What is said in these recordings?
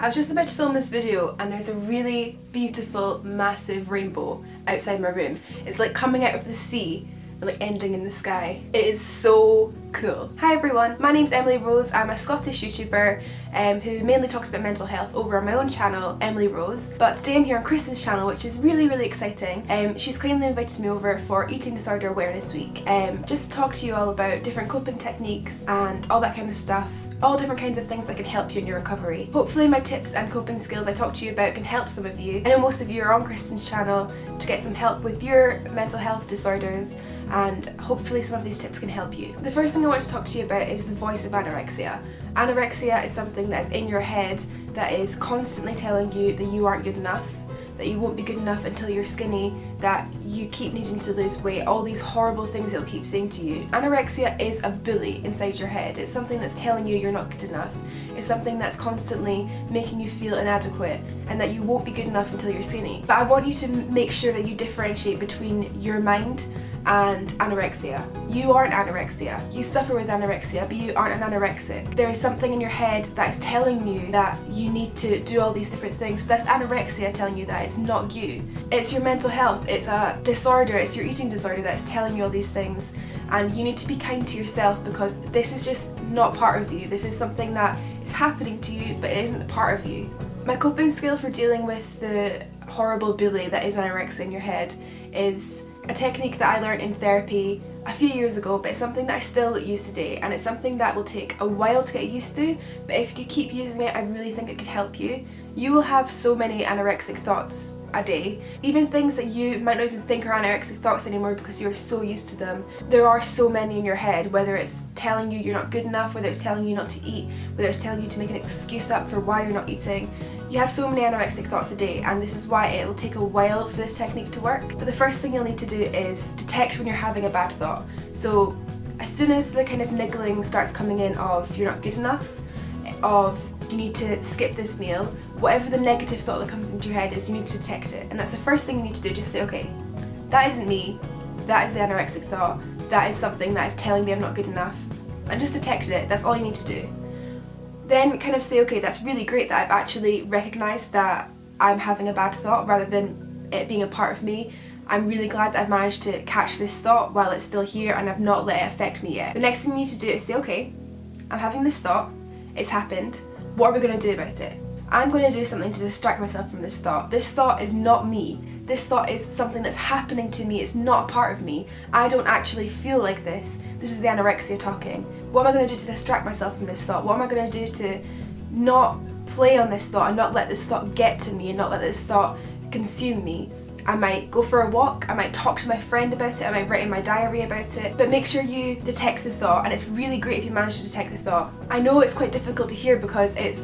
I was just about to film this video and there's a really beautiful massive rainbow outside my room. It's like coming out of the sea and like ending in the sky. It is so cool. Hi everyone, my name's Emily Rose. I'm a Scottish YouTuber who mainly talks about mental health over on my own channel, Emily Rose. But today I'm here on Kristen's channel, which is really exciting. She's kindly invited me over for Eating Disorder Awareness Week, just to talk to you all about different coping techniques and all that kind of stuff. All different kinds of things that can help you in your recovery. Hopefully my tips and coping skills I talk to you about can help some of you. I know most of you are on Kristen's channel to get some help with your mental health disorders, and hopefully some of these tips can help you. The first thing I want to talk to you about is the voice of anorexia. Anorexia is something that is in your head that is constantly telling you that you aren't good enough, that you won't be good enough until you're skinny, that you keep needing to lose weight, all these horrible things it'll keep saying to you. Anorexia is a bully inside your head. It's something that's telling you you're not good enough. It's something that's constantly making you feel inadequate and that you won't be good enough until you're skinny. But I want you to make sure that you differentiate between your mind and anorexia. You aren't anorexia. You suffer with anorexia, but you aren't an anorexic. There is something in your head that is telling you that you need to do all these different things, but that's anorexia telling you that it's not you. It's your mental health, it's a disorder, it's your eating disorder that's telling you all these things, and you need to be kind to yourself because this is just not part of you. This is something that is happening to you, but it isn't a part of you. My coping skill for dealing with the horrible bully that is anorexia in your head is a technique that I learned in therapy a few years ago, but it's something that I still use today, and it's something that will take a while to get used to, but if you keep using it, I really think it could help you. You will have so many anorexic thoughts a day, even things that you might not even think are anorexic thoughts anymore because you're so used to them. There are so many in your head, whether it's telling you you're not good enough, whether it's telling you not to eat, whether it's telling you to make an excuse up for why you're not eating. You have so many anorexic thoughts a day, and this is why it will take a while for this technique to work. But the first thing you'll need to do is detect when you're having a bad thought. So as soon as the kind of niggling starts coming in of you're not good enough, of you need to skip this meal, whatever the negative thought that comes into your head is, you need to detect it. And that's the first thing you need to do. Just say, okay, that isn't me, that is the anorexic thought, that is something that is telling me I'm not good enough, and just detect it. That's all you need to do. Then kind of say, okay, that's really great that I've actually recognised that I'm having a bad thought rather than it being a part of me. I'm really glad that I've managed to catch this thought while it's still here and I've not let it affect me yet. The next thing you need to do is say, okay, I'm having this thought, it's happened, what are we going to do about it? I'm going to do something to distract myself from this thought. This thought is not me. This thought is something that's happening to me. It's not a part of me. I don't actually feel like this. This is the anorexia talking. What am I going to do to distract myself from this thought? What am I going to do to not play on this thought and not let this thought get to me and not let this thought consume me? I might go for a walk, I might talk to my friend about it, I might write in my diary about it, but make sure you detect the thought, and it's really great if you manage to detect the thought. I know it's quite difficult to hear because it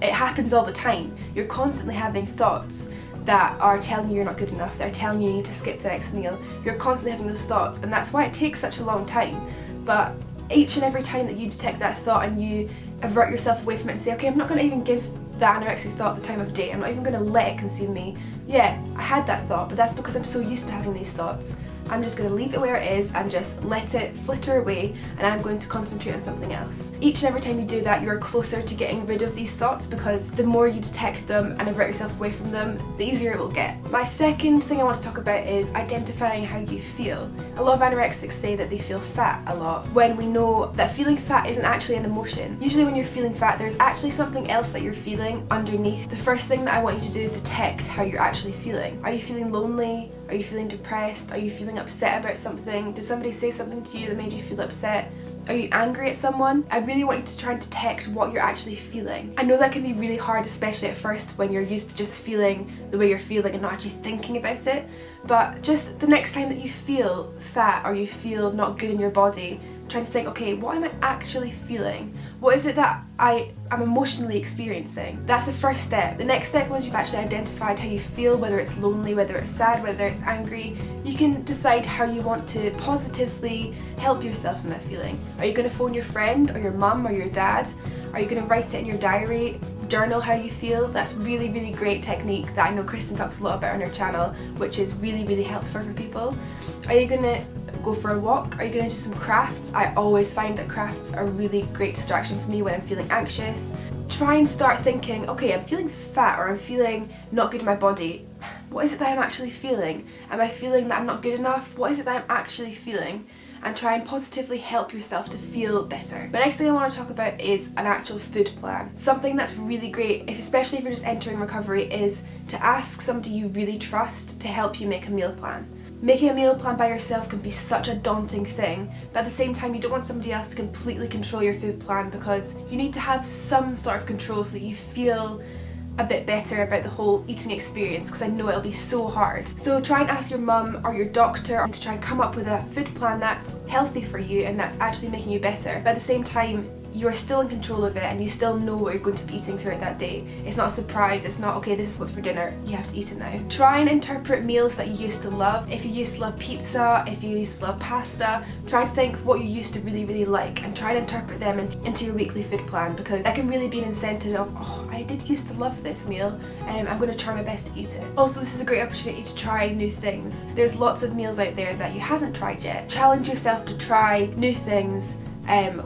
happens all the time. You're constantly having thoughts that are telling you you're not good enough, that are telling you you need to skip the next meal. You're constantly having those thoughts, and that's why it takes such a long time. But each and every time that you detect that thought and you avert yourself away from it and say, okay, I'm not going to even give that anorexic thought the time of day, I'm not even going to let it consume me. Yeah, I had that thought, but that's because I'm so used to having these thoughts. I'm just going to leave it where it is and just let it flitter away, and I'm going to concentrate on something else. Each and every time you do that, you're closer to getting rid of these thoughts, because the more you detect them and avert yourself away from them, the easier it will get. My second thing I want to talk about is identifying how you feel. A lot of anorexics say that they feel fat a lot, when we know that feeling fat isn't actually an emotion. Usually when you're feeling fat, there's actually something else that you're feeling underneath. The first thing that I want you to do is detect how you're actually feeling. Are you feeling lonely? Are you feeling depressed? Are you feeling upset about something? Did somebody say something to you that made you feel upset? Are you angry at someone? I really want you to try and detect what you're actually feeling. I know that can be really hard, especially at first when you're used to just feeling the way you're feeling and not actually thinking about it. But just the next time that you feel fat or you feel not good in your body, try to think, okay, what am I actually feeling? What is it that I'm emotionally experiencing? That's the first step. The next step, once you've actually identified how you feel, whether it's lonely, whether it's sad, whether it's angry, you can decide how you want to positively help yourself in that feeling. Are you going to phone your friend or your mum or your dad? Are you going to write it in your diary? Journal how you feel? That's really great technique that I know Kristen talks a lot about on her channel, which is really helpful for people. Are you going to go for a walk? Are you going to do some crafts? I always find that crafts are a really great distraction for me when I'm feeling anxious. try and start thinking, okay, I'm feeling fat or I'm feeling not good in my body. What is it that I'm actually feeling? Am I feeling that I'm not good enough? What is it that I'm actually feeling? And try and positively help yourself to feel better. The next thing I want to talk about is an actual food plan. Something that's really great, especially if you're just entering recovery, is to ask somebody you really trust to help you make a meal plan. Making a meal plan by yourself can be such a daunting thing, but at the same time you don't want somebody else to completely control your food plan, because you need to have some sort of control so that you feel a bit better about the whole eating experience, because I know it'll be so hard. So try and ask your mum or your doctor to try and come up with a food plan that's healthy for you and that's actually making you better, but at the same time you're still in control of it and you still know what you're going to be eating throughout that day. It's not a surprise, it's not, okay, this is what's for dinner, you have to eat it now. Try and interpret meals that you used to love. If you used to love pizza, if you used to love pasta, try and think what you used to really, really like and try and interpret them into your weekly food plan, because that can really be an incentive of, oh, I did used to love this meal, I'm going to try my best to eat it. Also, this is a great opportunity to try new things. There's lots of meals out there that you haven't tried yet. Challenge yourself to try new things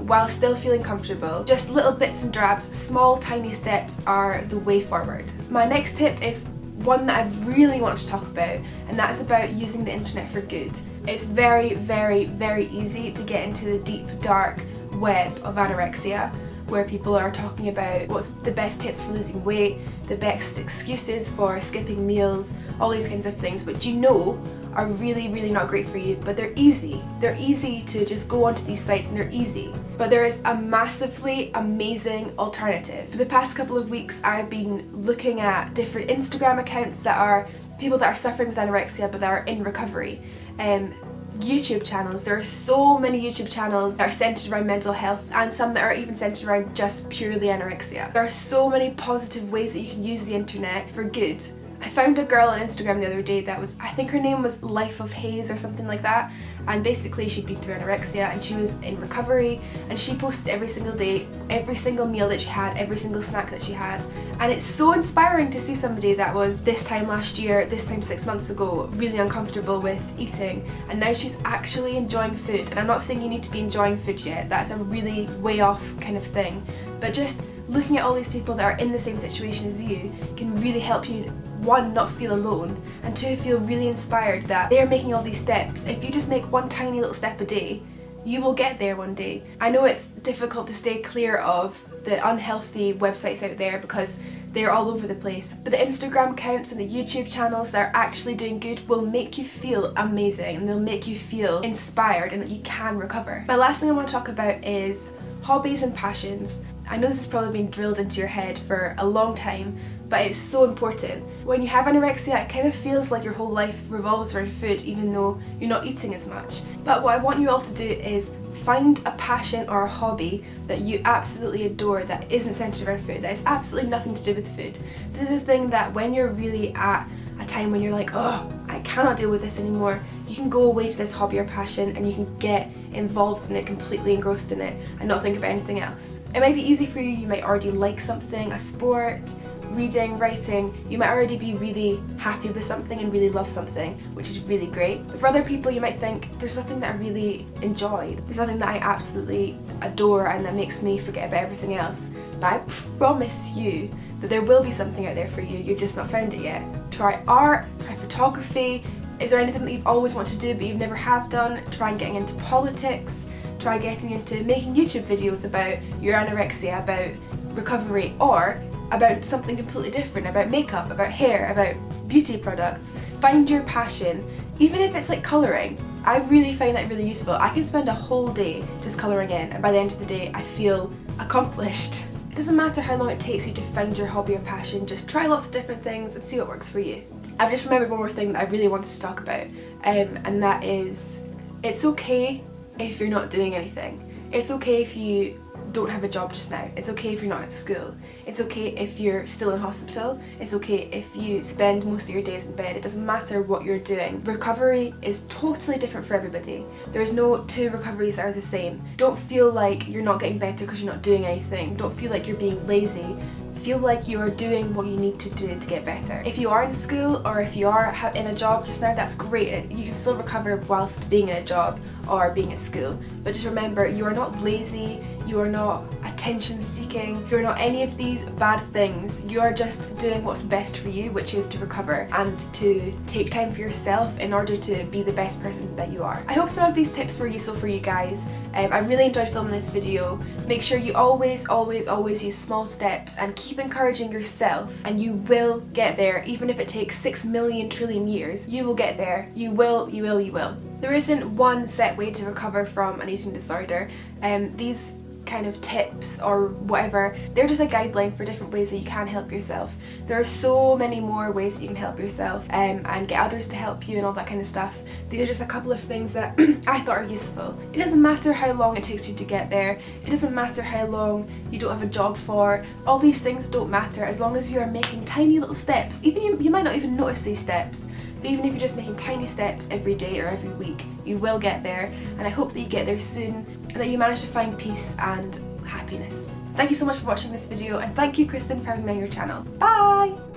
while still feeling comfortable. Just little bits and drabs, small tiny steps are the way forward. My next tip is one that I really want to talk about, and that's about using the internet for good. It's very, very, very easy to get into the deep, dark web of anorexia, where people are talking about what's the best tips for losing weight, the best excuses for skipping meals, all these kinds of things, which you know are really, really not great for you, but they're easy. They're easy to just go onto these sites and they're easy. But there is a massively amazing alternative. For the past couple of weeks, I've been looking at different Instagram accounts that are people that are suffering with anorexia but that are in recovery. YouTube channels. There are so many YouTube channels that are centered around mental health, and some that are even centered around just purely anorexia. There are so many positive ways that you can use the internet for good. I found a girl on Instagram the other day that was, I think her name was Life of Haze or something like that, and basically she'd been through anorexia and she was in recovery, and she posted every single day, every single meal that she had, every single snack that she had, and it's so inspiring to see somebody that was this time last year, this time 6 months ago, really uncomfortable with eating, and now she's actually enjoying food. And I'm not saying you need to be enjoying food yet, that's a really way off kind of thing, but just looking at all these people that are in the same situation as you can really help you, one, not feel alone, and two, feel really inspired that they're making all these steps. If you just make one tiny little step a day, you will get there one day. I know it's difficult to stay clear of the unhealthy websites out there because they're all over the place, but the Instagram accounts and the YouTube channels that are actually doing good will make you feel amazing, and they'll make you feel inspired and that you can recover. My last thing I want to talk about is hobbies and passions. I know this has probably been drilled into your head for a long time, but it's so important. When you have anorexia, it kind of feels like your whole life revolves around food, even though you're not eating as much. But what I want you all to do is find a passion or a hobby that you absolutely adore that isn't centered around food, that has absolutely nothing to do with food. This is a thing that when you're really at a time when you're like, oh, I cannot deal with this anymore, you can go away to this hobby or passion and you can get involved in it, completely engrossed in it, and not think about anything else. It might be easy for you, you might already like something, a sport, reading, writing, you might already be really happy with something and really love something, which is really great. But for other people, you might think, there's nothing that I really enjoy, there's nothing that I absolutely adore and that makes me forget about everything else. But I promise you that there will be something out there for you, you've just not found it yet. Try art, try photography. Is there anything that you've always wanted to do but you've never have done? Try getting into politics, try getting into making YouTube videos about your anorexia, about recovery, or about something completely different, about makeup, about hair, about beauty products. Find your passion, even if it's like colouring. I really find that really useful. I can spend a whole day just colouring in, and by the end of the day I feel accomplished. It doesn't matter how long it takes you to find your hobby or passion, just try lots of different things and see what works for you. I've just remembered one more thing that I really wanted to talk about, and that is, it's okay if you're not doing anything. It's okay if you don't have a job just now. It's okay if you're not at school. It's okay if you're still in hospital. It's okay if you spend most of your days in bed. It doesn't matter what you're doing. Recovery is totally different for everybody. There is no two recoveries that are the same. Don't feel like you're not getting better because you're not doing anything. Don't feel like you're being lazy. Feel like you are doing what you need to do to get better. If you are in school or if you are in a job just now, that's great. You can still recover whilst being in a job or being at school. But just remember, you are not lazy, you are not a attention seeking, you're not any of these bad things. You are just doing what's best for you, which is to recover and to take time for yourself in order to be the best person that you are. I hope some of these tips were useful for you guys. I really enjoyed filming this video. Make sure you always use small steps and keep encouraging yourself, and you will get there. Even if it takes 6 million trillion years, you will get there. You will. There isn't one set way to recover from an eating disorder. These kind of tips or whatever, they're just a guideline for different ways that you can help yourself. There are so many more ways that you can help yourself and get others to help you and all that kind of stuff. These are just a couple of things that I thought are useful. It doesn't matter how long it takes you to get there. It doesn't matter how long you don't have a job for. All these things don't matter as long as you are making tiny little steps. Even you might not even notice these steps, but even if you're just making tiny steps every day or every week, you will get there, and I hope that you get there soon and that you manage to find peace and happiness. Thank you so much for watching this video, and thank you, Kristen, for having me on your channel. Bye!